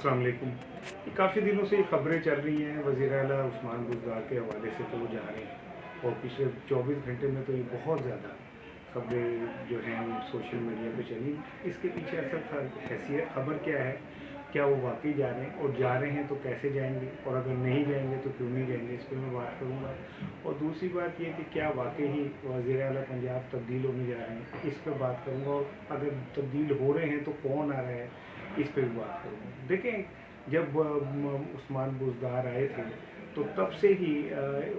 अस्सलाम वालेकुम। काफ़ी दिनों से ये खबरें चल रही हैं वज़ीर आला उस्मान बुज़दार के हवाले से, तो वो जा रहे हैं और पिछले 24 घंटे में तो ये बहुत ज़्यादा खबरें जो हैं वो सोशल मीडिया पे चली। इसके पीछे असल हैसियत खबर क्या है, क्या वो वाकई जा रहे हैं और जा रहे हैं तो कैसे जाएंगे, और अगर नहीं जाएंगे तो क्यों नहीं जाएंगे, इस पर मैं बात करूँगा। और दूसरी बात ये कि क्या वाकई ही वज़ीर आला पंजाब तब्दील होने जा रहे हैं, इस पर बात करूँगा। और अगर तब्दील हो रहे हैं तो कौन आ रहा है, इस पर भी बात करूँगा। देखें, जब उस्मान बुज़दार आए थे तो तब से ही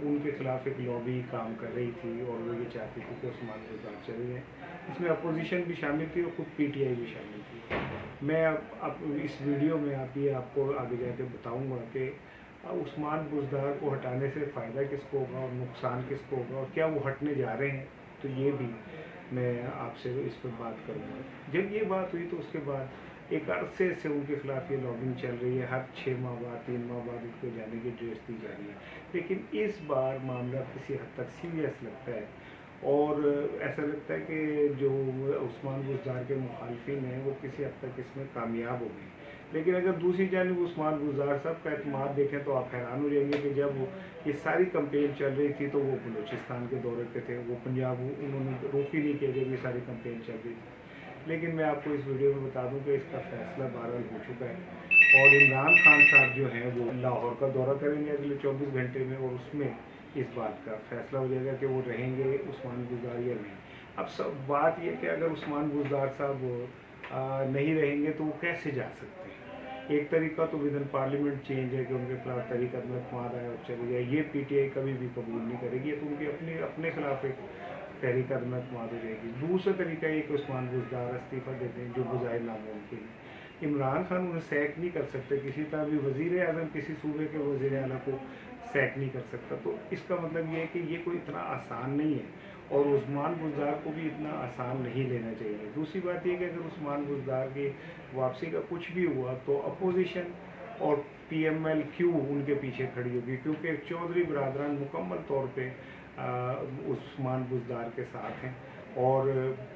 उनके खिलाफ एक लॉबी काम कर रही थी और वो ये चाहती थी कि उस्मान बुज़दार चले जाएँ। इसमें अपोजिशन भी शामिल थी और खुद पीटीआई भी शामिल थी। मैं अब इस वीडियो में आपको आगे जाके बताऊंगा कि उस्मान बुज़दार को हटाने से फ़ायदा किसको होगा और नुकसान किसको होगा, और क्या वो हटने जा रहे हैं, तो ये भी मैं आपसे इस पर बात करूँगा। जब ये बात हुई तो उसके बाद एक अरसे से उनके खिलाफ ये लॉबिंग चल रही है। हर 6 माह बाद 3 माह बाद उनको जाने की ड्रेस दी जा रही है। लेकिन इस बार मामला किसी हद तक सीरियस लगता है और ऐसा लगता है कि जो उस्मान बुज़दार के मुखालफिन हैं वो किसी हद तक इसमें कामयाब हो गए। लेकिन अगर दूसरी जानिब उस्मान बुज़दार साहब का एतमाद देखें तो आप हैरान हो जाएंगे कि जब ये सारी कंपेन चल रही थी तो वो बलूचिस्तान के दौरे पे थे, वो पंजाब उन्होंने रोक ही नहीं किया जब ये सारी कंपेन चल रही थी। लेकिन मैं आपको इस वीडियो में बता दूं कि इसका फैसला बहरहाल हो चुका है और इमरान खान साहब जो हैं वो लाहौर का दौरा करेंगे अगले 24 घंटे में, और उसमें इस बात का फैसला हो जाएगा कि वो रहेंगे उस्मान बुज़दार या नहीं। अब सब बात ये कि अगर उस्मान बुज़दार साहब नहीं रहेंगे तो वो कैसे जा सकते हैं। एक तरीका तो विद इन पार्लियामेंट चेंज है कि उनके खिलाफ तहरीक अदम आए और चले जाए, ये पीटीआई कभी भी कबूल नहीं करेगी, तो उनके अपने खिलाफ एक तहरीक अदम हो जाएगी। दूसरा तरीका ये कि उस्मान बुज़दार इस्तीफ़ा दे दें, जो बजाय नामुमकिन है। इमरान खान उन्हें सैक नहीं कर सकते, किसी तरह भी वज़ीर आज़म किसी सूबे के वज़ीर आला को सैक नहीं कर सकता। तो इसका मतलब ये है कि ये कोई इतना आसान नहीं है और उस्मान बुज़दार को भी इतना आसान नहीं लेना चाहिए। दूसरी बात ये कि अगर उस्मान बुज़दार की वापसी का कुछ भी हुआ तो अपोजिशन और PMLQ उनके पीछे खड़ी होगी, क्योंकि चौधरी बरादरान मुकम्मल तौर पर उस्मान बुज़दार के साथ हैं और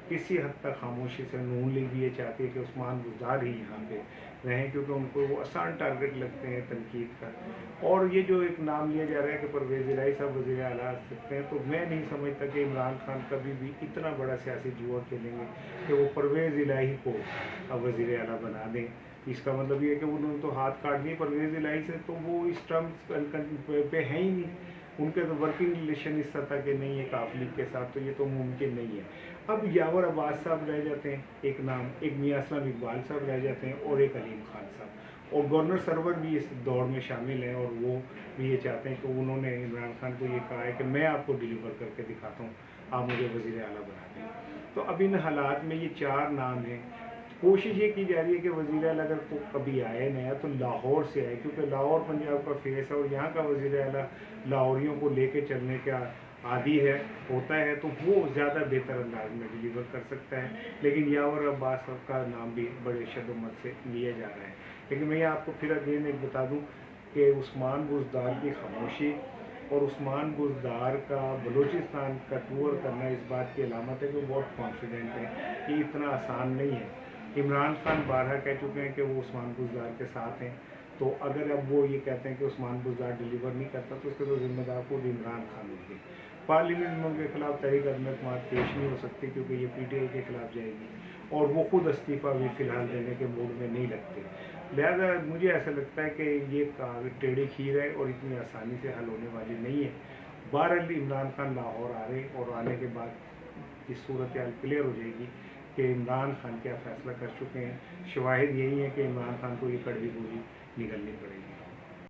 किसी हद तक खामोशी से नून लीग भी ये चाहती है कि उस्मान बुज़दार ही यहाँ पे रहें, क्योंकि उनको वो आसान टारगेट लगते हैं तनकीद का। और ये जो एक नाम लिया जा रहा है कि परवेज़ इलाही साहब वज़ीर आला आ सकते हैं, तो मैं नहीं समझता कि इमरान खान कभी भी इतना बड़ा सियासी जुआ खेलेंगे कि वो परवेज़ इलाही को वज़ीर आला बना दें। इसका मतलब ये है कि उन्होंने तो हाथ काट दिए परवेज़ इलाही से, तो वो इस टर्म पे है ही नहीं, उनके तो वर्किंग रिलेशन इस सतह के नहीं है काफ लीग के साथ, तो ये तो मुमकिन नहीं है। अब यावर अब्बास साहब रह जाते हैं एक नाम, एक मियां असलम इकबाल साहब रह जाते हैं और एक अलीम खान साहब, और गवर्नर सरवर भी इस दौड़ में शामिल हैं और वो भी ये चाहते हैं कि उन्होंने इमरान खान को ये कहा है कि मैं आपको डिलीवर करके दिखाता हूँ, आप मुझे वज़ीर आला बना दें। तो अब इन हालात में ये 4 नाम हैं। कोशिश ये की जा रही है कि वज़ीर आला अगर तो कभी आए नया तो लाहौर से आए, क्योंकि लाहौर पंजाब का फेस है और यहाँ का वज़ीर आला लाहौरियों को लेके चलने का आदी है होता है, तो वो ज़्यादा बेहतर अंदाज में डिलीवर कर सकता है। लेकिन यावर अब्बास का नाम भी बड़े शद्दत से लिया जा रहा है। लेकिन मैं आपको फिर अगेन एक बता दूँ कि उस्मान बुज़दार की खामोशी और उस्मान बुज़दार का बलूचिस्तान का टूर करना इस बात की अलामत है कि वो बहुत कॉन्फिडेंट है कि इतना आसान नहीं है। इमरान खान बारहा कह चुके हैं कि वो उस्मान बुज़दार के साथ हैं, तो अगर अब वो ये कहते हैं कि उस्मान बुज़दार डिलीवर नहीं करता तो उसके तो जिम्मेदार खुद इमरान खान होंगे। पार्लियामेंट में उनके खिलाफ तहरीक अदम पेश नहीं हो सकती क्योंकि ये पीटीआई के खिलाफ जाएगी और वो खुद इस्तीफ़ा भी फ़िलहाल देने के मूड में नहीं लगते। लिहाजा मुझे ऐसा लगता है कि ये टेढ़ी खीर है और इतनी आसानी से हल होने वाली नहीं है। बहरहाल इमरान खान लाहौर आ रहे और आने के बाद इस सूरत हाल क्लियर हो जाएगी कि इमरान खान क्या फ़ैसला कर चुके हैं। शवाहिद यही है कि इमरान खान को ये कड़वी गोली निगलनी पड़ेगी।